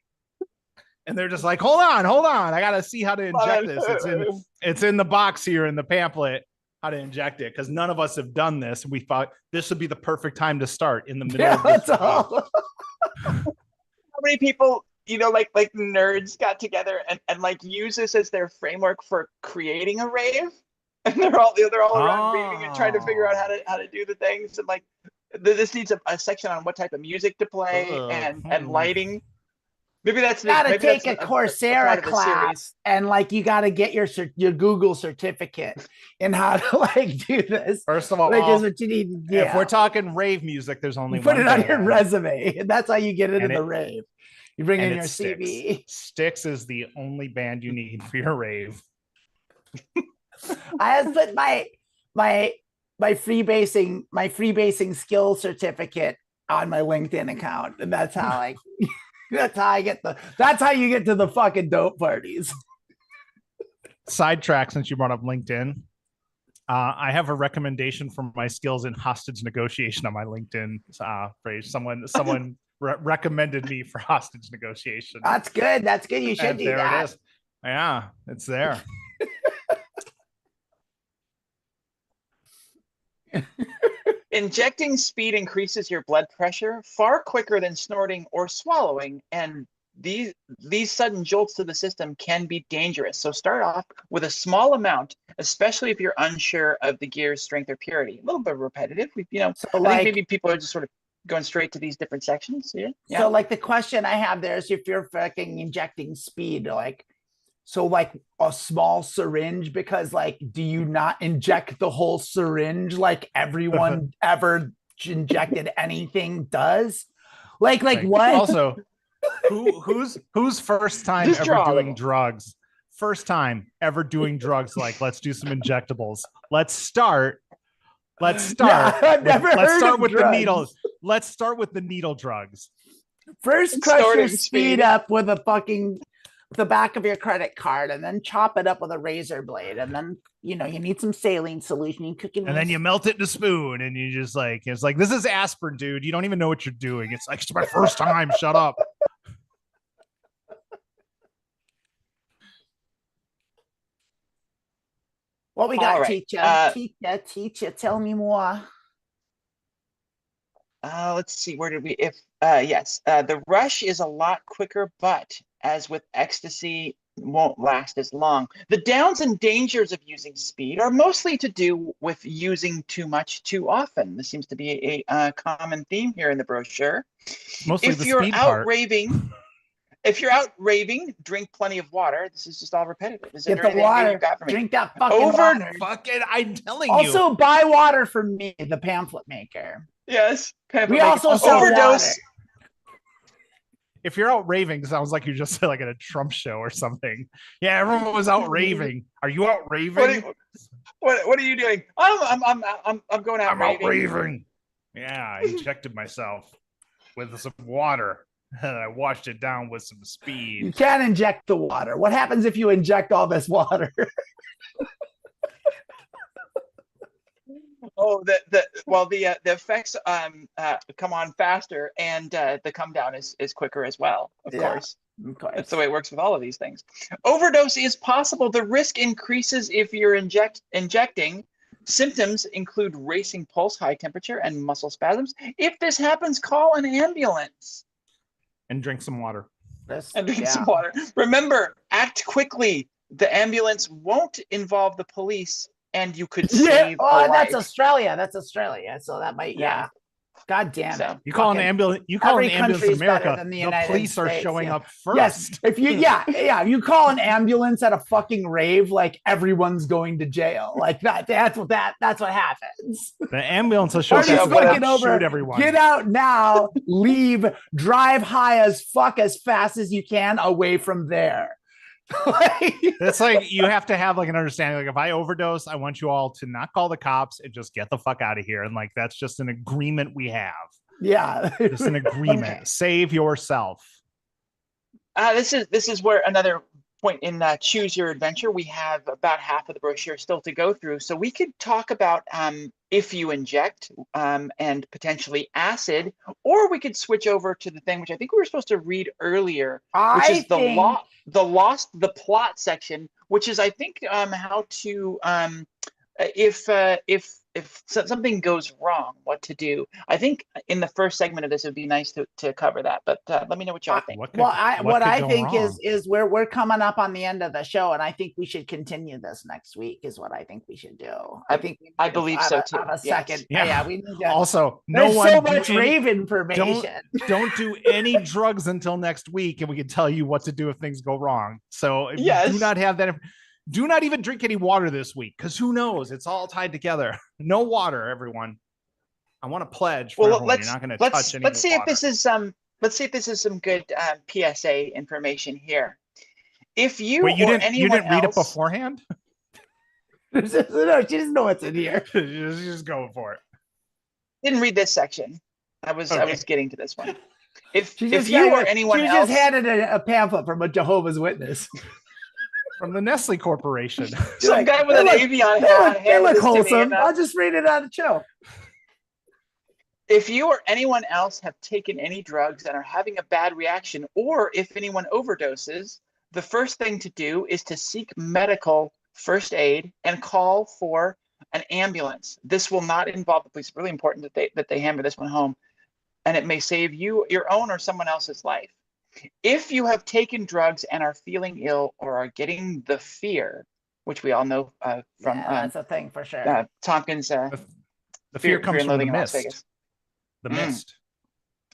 And they're just like, hold on. I got to see how to inject this. It's in the box here in the pamphlet, how to inject it. Because none of us have done this. We thought this would be the perfect time to start in the middle of this. How many people, like nerds got together and like use this as their framework for creating a rave? And they're all around raving and trying to figure out how to do the things. And like, this needs a section on what type of music to play and lighting. Maybe that's gotta take a Coursera class, and like you gotta get your Google certificate in how to like do this. First of all, like is what you need to do. If we're talking rave music, there's only put one it on your resume, and that's how you get into the rave. You bring in your Styx. CV. Styx is the only band you need for your rave. I have put my freebasing skill certificate on my LinkedIn account, and that's how that's how you get to the fucking dope parties. Sidetrack, since you brought up LinkedIn. I have a recommendation for my skills in hostage negotiation on my LinkedIn page. Someone recommended me for hostage negotiation. That's good. You should do that. There it is. Yeah, it's there. Injecting speed increases your blood pressure far quicker than snorting or swallowing, and these sudden jolts to the system can be dangerous. So start off with a small amount, especially if you're unsure of the gear's strength or purity. A little bit repetitive, I think maybe people are just sort of going straight to these different sections. Yeah. So like the question I have there is, if you're fucking injecting speed, like a small syringe, because like, do you not inject the whole syringe like everyone ever injected anything does? Like what? Also, who's first time ever doing drugs? First time ever doing drugs. Like, let's do some injectables. Let's start with the needles. Let's start with the needle drugs. First, crush your speed up with the back of your credit card, and then chop it up with a razor blade, and then you need some saline solution. You cook it, and then you melt it in a spoon, and you just it's like, this is aspirin, dude. You don't even know what you're doing. It's like, it's my first time. Shut up. What we got, right. Teacher, tell me more. Let's see, where did we? Yes, the rush is a lot quicker, but as with ecstasy, won't last as long. The downs and dangers of using speed are mostly to do with using too much too often. This seems to be a common theme here in the brochure. Mostly If the you're speed out part. raving, drink plenty of water. This is just all repetitive. Is Get there the anything here you water. got for me? Drink that fucking Over- water. Fucking, I'm telling you. Also, buy water from me, the pamphlet maker. Yes. We also sell overdose. water. If you're out raving, sounds like you're just like at a Trump show or something. Yeah, everyone was out raving. Are you out raving? What are you doing? I'm going out I'm raving. out raving. Yeah, I injected myself with some water and I washed it down with some You speed. can't inject the water. What happens if you inject all this water? Oh, the effects come on faster, and the come down is quicker as well. Of course, that's the way it works with all of these things. Overdose is possible. The risk increases if you're injecting. Symptoms include racing pulse, high temperature, and muscle spasms. If this happens, call an ambulance. And drink some water. Some water. Remember, act quickly. The ambulance won't involve the police, and you could save a life. That's Australia. That's Australia. So that might, God damn it. You call an ambulance. You call an ambulance in America. The police are showing up first. Yes. If you, if you call an ambulance at a fucking rave, like everyone's going to jail. Like that's what happens. The ambulance will show up and shoot everyone. Get out now. Leave. Drive high as fuck as fast as you can away from there. It's like you have to have like an understanding. Like if I overdose, I want you all to not call the cops and just get the fuck out of here. And like that's just an agreement we have. Yeah, just an agreement. Okay. Save yourself. This is where another point in Choose Your Adventure. We have about half of the brochure still to go through, so we could talk about if you inject and potentially acid, or we could switch over to the thing which I think we were supposed to read earlier, which is the plot section, which is I think how to if something goes wrong, what to do. I think in the first segment of this, it would be nice to cover that. But let me know what y'all think. What I think is we're coming up on the end of the show, and I think we should continue this next week. Is what I think we should do. I believe so too. On a second, we need to. Also, there's so much rave information. Don't do any drugs until next week, and we can tell you what to do if things go wrong. So if you do not have that. Do not even drink any water this week, because who knows? It's all tied together. No water, everyone. I want to pledge for everyone. You're not going to touch any Let's see water. if this is some good PSA information here. If you you didn't read it beforehand? No, she doesn't know what's in here. She's just going for it. Didn't read this section. I was getting to this one. If you or anyone else, she just handed a pamphlet from a Jehovah's Witness. From the Nestle Corporation. Some guy with an avion hat. They look wholesome. I'll just read it on the show. If you or anyone else have taken any drugs and are having a bad reaction, or if anyone overdoses, the first thing to do is to seek medical first aid and call for an ambulance. This will not involve the police. It's really important that they hammer this one home, and it may save you, your own, or someone else's life. If you have taken drugs and are feeling ill or are getting the fear, which we all know from that's a thing for sure. Tompkins, the fear comes from the mist. The mist.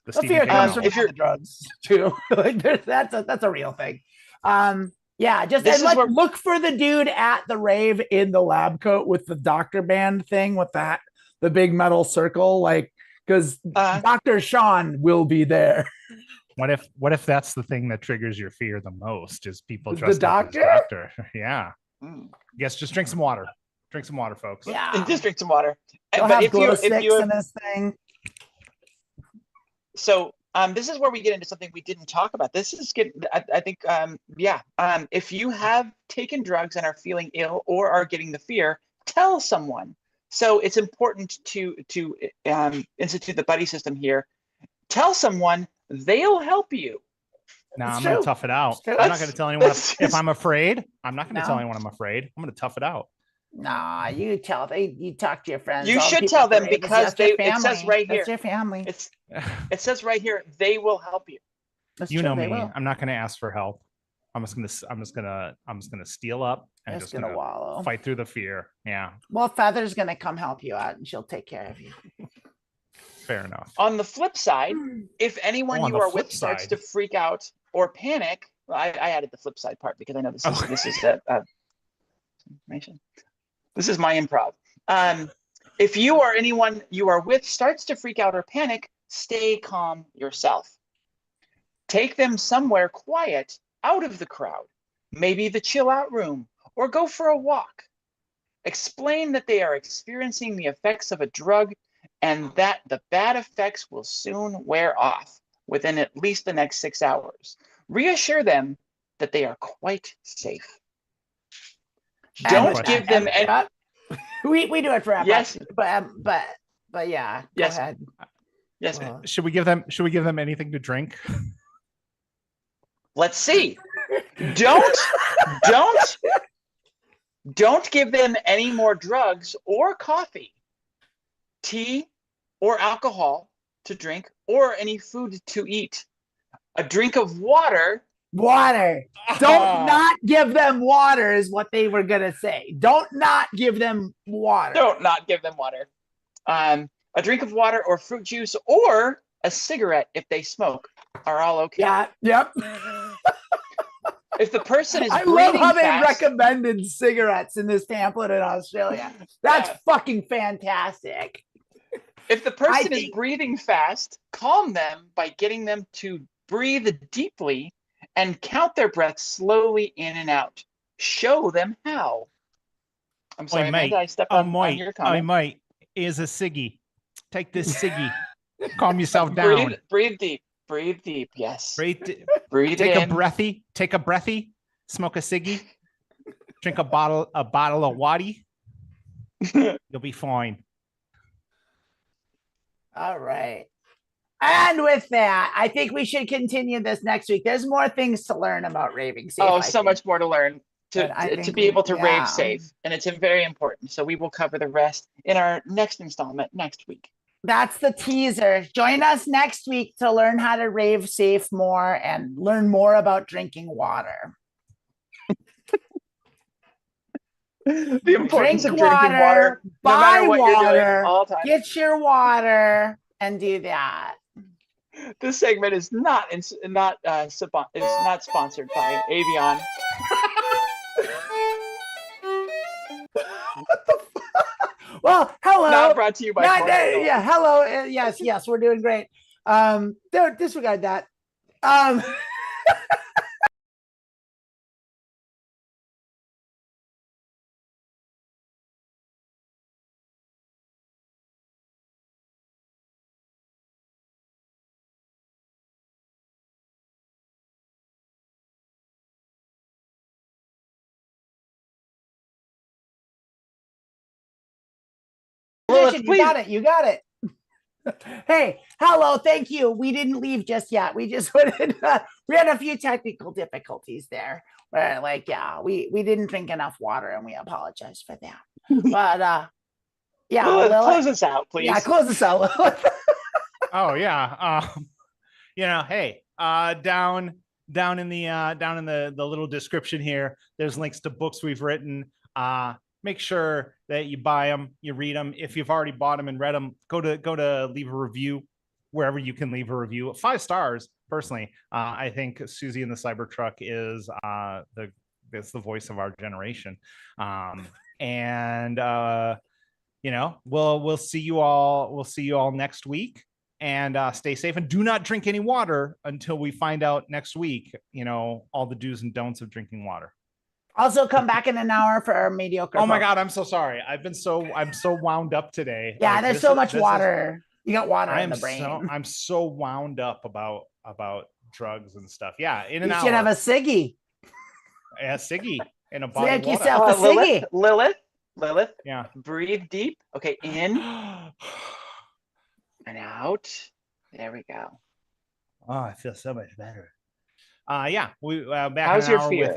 The fear comes from the drugs too. That's a real thing. Look for the dude at the rave in the lab coat with the doctor band thing with the big metal circle, because Dr. Sean will be there. What if that's the thing that triggers your fear the most? Is people dressed up as doctor? Yeah. Yes, just drink some water. Drink some water, folks. Yeah, just drink some water. But if you in this thing. So this is where we get into something we didn't talk about. This is I think if you have taken drugs and are feeling ill or are getting the fear, tell someone. So it's important to institute the buddy system here. Tell someone. They'll help you. No, I'm going to tough it out. I'm not going to tell anyone if I'm afraid. I'm not going to tell anyone I'm afraid. I'm going to tough it out. Nah, you talk to your friends. You should tell them because it says right here. That's your family. It says right here, they will help you. You know me. I'm not going to ask for help. I'm just gonna steal up and Just just gonna wallow. fight through the fear. Yeah, Well, Feather's gonna come help you out, and she'll take care of you. fair enough. On the flip side, if anyone on you the are flip with starts side. to freak out or panic, well, I added the flip side part because I know this is information. This is my improv. If you or anyone you are with starts to freak out or panic, stay calm yourself. Take them somewhere quiet, out of the crowd, maybe the chill out room, or go for a walk. Explain that they are experiencing the effects of a drug and that the bad effects will soon wear off within at least the next 6 hours. Reassure them that they are quite safe. Don't give them any. We do it for Yes, but yeah, go yes, ahead. yes. Should we give them anything to drink? Let's see. Don't give them any more drugs or coffee, tea, or alcohol to drink, or any food to eat. A drink of water. Water. Don't not give them water is what they were gonna say. Don't not give them water. Don't not give them water. A drink of water or fruit juice or a cigarette if they smoke are all okay. Yeah. Yep. If the person is I love how they fast, recommended cigarettes in this pamphlet in Australia. That's fucking fantastic. If the person is breathing fast, calm them by getting them to breathe deeply and count their breath slowly in and out. Show them how. I'm sorry, Amanda, I stepped on your comment. I might. Is a ciggy. Take this ciggy. Calm yourself down. Breathe deep. Breathe deep. Yes. Breathe take a breathy. Take a breathy. Smoke a ciggy. Drink a bottle of waddy. You'll be fine. All right. And with that, I think we should continue this next week. There's more things to learn about raving safe. Oh, so much more to learn to be able to rave safe. And it's very important. So we will cover the rest in our next installment next week. That's the teaser. Join us next week to learn how to rave safe more and learn more about drinking water. The importance of drinking water. Buy no matter what water, you're doing, all the time. Get your water and do that. This segment is not sponsored by Avion. Well, hello. Not brought to you by. Yeah, hello. Yes, we're doing great. Don't disregard that. Lilith, you got it. Hey, hello, thank you. We didn't leave just yet. We just we had a few technical difficulties there. Where we didn't drink enough water and we apologize for that. But Lilith, close us out, please. Yeah, close us out. Oh yeah. Hey, down in the little description here, there's links to books we've written. Make sure that you buy them, you read them. If you've already bought them and read them, go to leave a review wherever you can leave a review. 5 stars, personally. I think Susie in the Cybertruck is the voice of our generation. We'll see you all. We'll see you all next week. And stay safe and do not drink any water until we find out next week. All the do's and don'ts of drinking water. Also, come back in an hour for our mediocre. Oh my God, I'm so sorry. I'm so wound up today. Yeah, there's so much water. You got water in the brain. I'm so wound up about drugs and stuff. Yeah, in an hour. You should have a ciggy. Yeah, ciggy in a bottle of water. Yourself a ciggy. Lilith. Yeah. Breathe deep. Okay, in and out. There we go. Oh, I feel so much better. Yeah, we back. How's in an your hour fear? With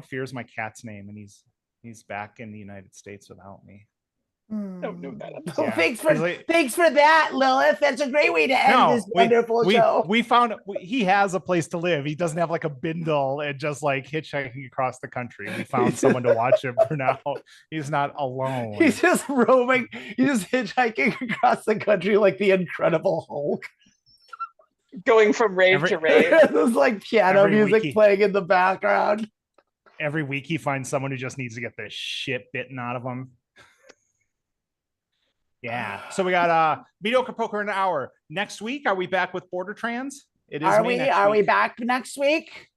Fear's my cat's name, and he's back in the United States without me. Don't know that. I'm Well, sorry. Yeah. thanks for that, Lilith. That's a great way to end this wonderful show. We found he has a place to live. He doesn't have like a bindle and just like hitchhiking across the country. We found someone to watch him for now. He's not alone. He's just roaming. He's just hitchhiking across the country like the Incredible Hulk. Going from rave to rave. There's like piano music playing in the background. Every week he finds someone who just needs to get the shit bitten out of him. Yeah. So we got mediocre poker in an hour. Next week, are we back with Border Trans? It is. Are we back next week?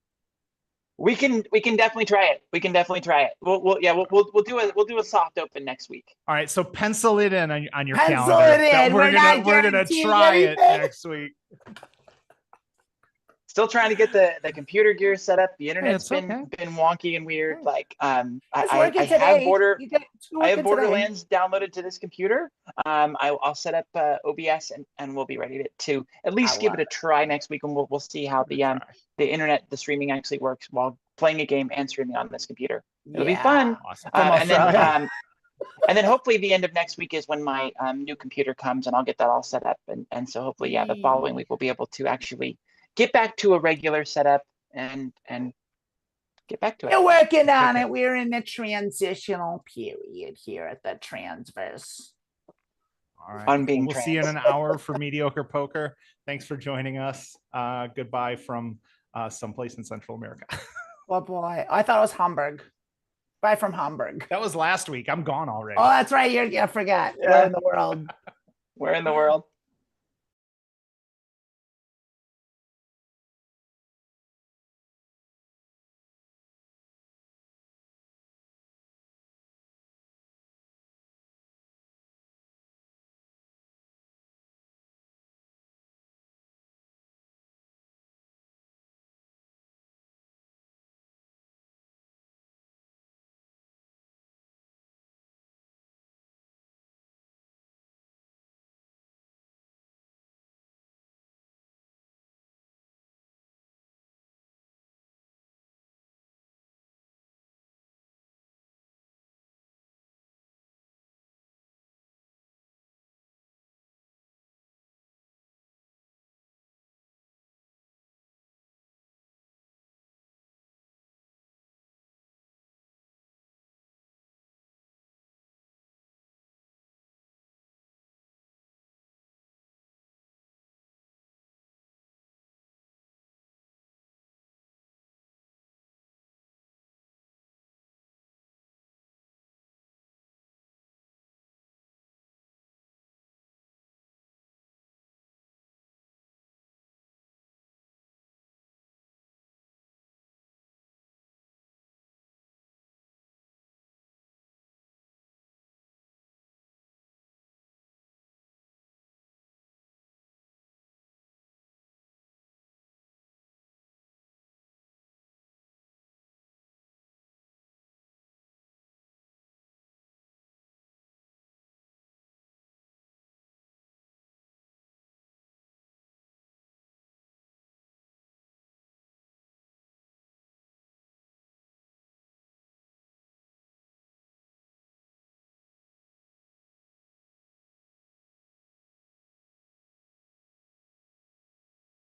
We can definitely try it. We can definitely try it. We'll do a soft open next week. All right. So pencil it in on your Pencil calendar. it in. We're gonna try it next week. Still trying to get the computer gear set up. The internet's been wonky and weird. Like I have Borderlands downloaded to this computer. I'll set up OBS and we'll be ready to at least give it a try next week, and we'll see how the internet, the streaming actually works while playing a game and streaming on this computer. It'll be fun. Awesome. And then hopefully the end of next week is when my new computer comes, and I'll get that all set up, and so hopefully the following week we'll be able to actually get back to a regular setup and get back to it. We're working on it. We're in the transitional period here at the Transverse. All right. We'll see you in an hour for Mediocre Poker. Thanks for joining us. Goodbye from someplace in Central America. Oh boy. I thought it was Hamburg. Bye from Hamburg. That was last week. I'm gone already. Oh, that's right. I forgot. We're in the world. We're in the world.